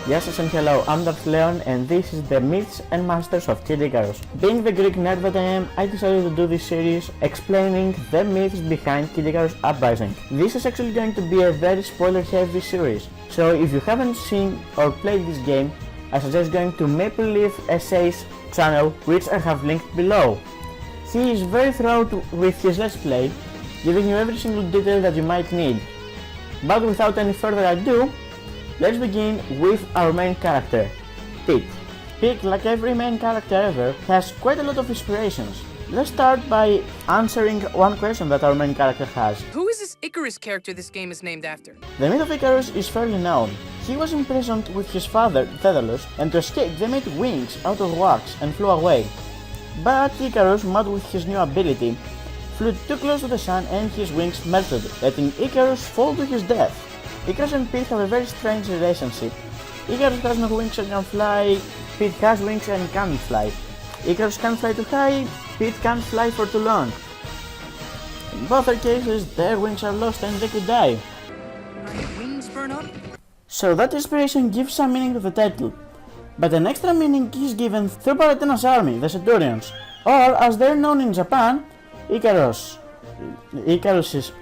Yes and hello, I'm Dr. Leon and this is the Myths and Monsters of Kid Icarus. Being the Greek nerd that I am, I decided to do this series explaining the myths behind Kid Icarus Uprising. This is actually going to be a very spoiler heavy series, so if you haven't seen or played this game, I suggest going to LeafSA's channel, which I have linked below. He is very thorough with his let's play, giving you every single detail that you might need. But without any further ado, let's begin with our main character, Pete. Pete, like every main character ever, has quite a lot of inspirations. Let's start by answering one question that our main character has. Who is this Icarus character this game is named after? The myth of Icarus is fairly known. He was imprisoned with his father, Daedalus, and to escape they made wings out of wax and flew away. But Icarus, mad with his new ability, flew too close to the sun and his wings melted, letting Icarus fall to his death. Icarus and Pete have a very strange relationship. Icarus has no wings and can fly, Pete has wings and can't fly. Icarus can fly too high, Pete can't fly for too long. In both their cases, their wings are lost and they could die. My wings burn up? So that inspiration gives some meaning to the title. But an extra meaning is given through Palutena's army, the Sadorians, or as they're known in Japan, Icarus. Icarus is...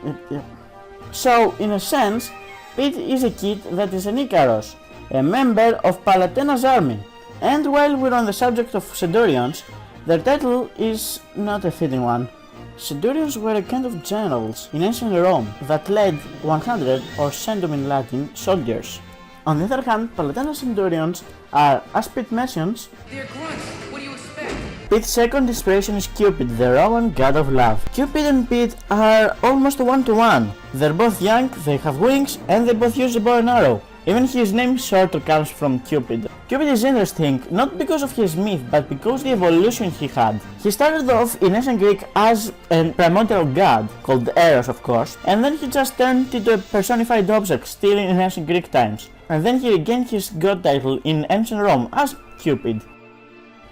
So, in a sense, Pete is a kid that is an Icarus, a member of Palutena's army. And while we're on the subject of Sadorians, their title is not a fitting one. Sadorians were a kind of generals in ancient Rome that led 100, or centum in Latin, soldiers. On the other hand, Palutena's Sadorians are, as Pete mentions, They're grunts. What do you expect? Pete's second inspiration is Cupid, the Roman god of love. Cupid and Pete are almost one-to-one. They're both young, they have wings, and they both use a bow and arrow. Even his name sort of comes from Cupid. Cupid is interesting, not because of his myth, but because the evolution he had. He started off in ancient Greek as a primordial god, called Eros of course, and then he just turned into a personified object, still in ancient Greek times. And then he regained his god title in ancient Rome as Cupid.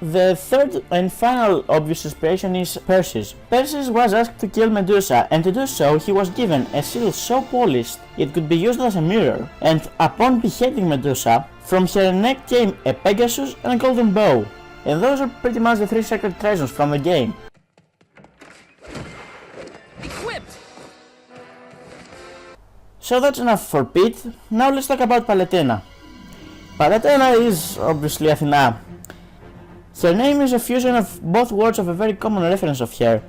The third and final obvious inspiration is Perseus. Perseus was asked to kill Medusa, and to do so he was given a shield so polished it could be used as a mirror, and upon beheading Medusa, from her neck came a Pegasus and a golden bow. And those are pretty much the three sacred treasures from the game. Equipped! So that's enough for Pete. Now let's talk about Palutena. Palutena is obviously Athena. Her name is a fusion of both words of a very common reference of her,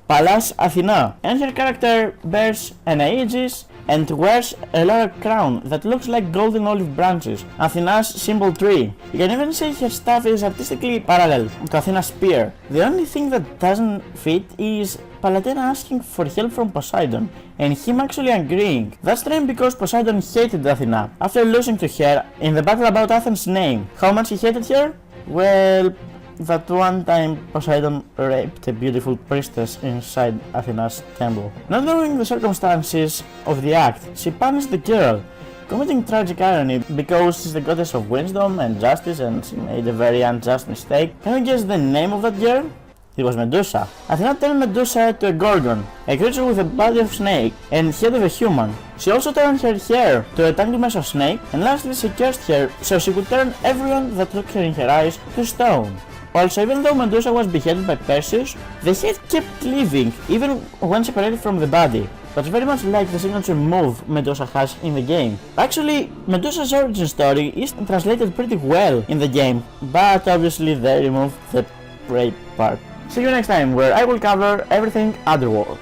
Pallas Athena, and her character bears an aegis and wears a laurel crown that looks like golden olive branches, Athena's symbol tree. You can even say her staff is artistically parallel to Athena's spear. The only thing that doesn't fit is Palutena asking for help from Poseidon, and him actually agreeing. That's strange because Poseidon hated Athena after losing to her in the battle about Athens' name. How much he hated her? Well, that one time Poseidon raped a beautiful priestess inside Athena's temple. Not knowing the circumstances of the act, she punished the girl, committing tragic irony because she's the goddess of wisdom and justice and she made a very unjust mistake. Can you guess the name of that girl? It was Medusa. Athena turned Medusa to a gorgon, a creature with a body of snake and head of a human. She also turned her hair to a tangled mess of snake, and lastly she cursed her so she could turn everyone that looked her in her eyes to stone. Also, even though Medusa was beheaded by Perseus, the head kept living even when separated from the body. That's very much like the signature move Medusa has in the game. Actually, Medusa's origin story is translated pretty well in the game, but obviously they removed the rape part. See you next time, where I will cover everything Underworld.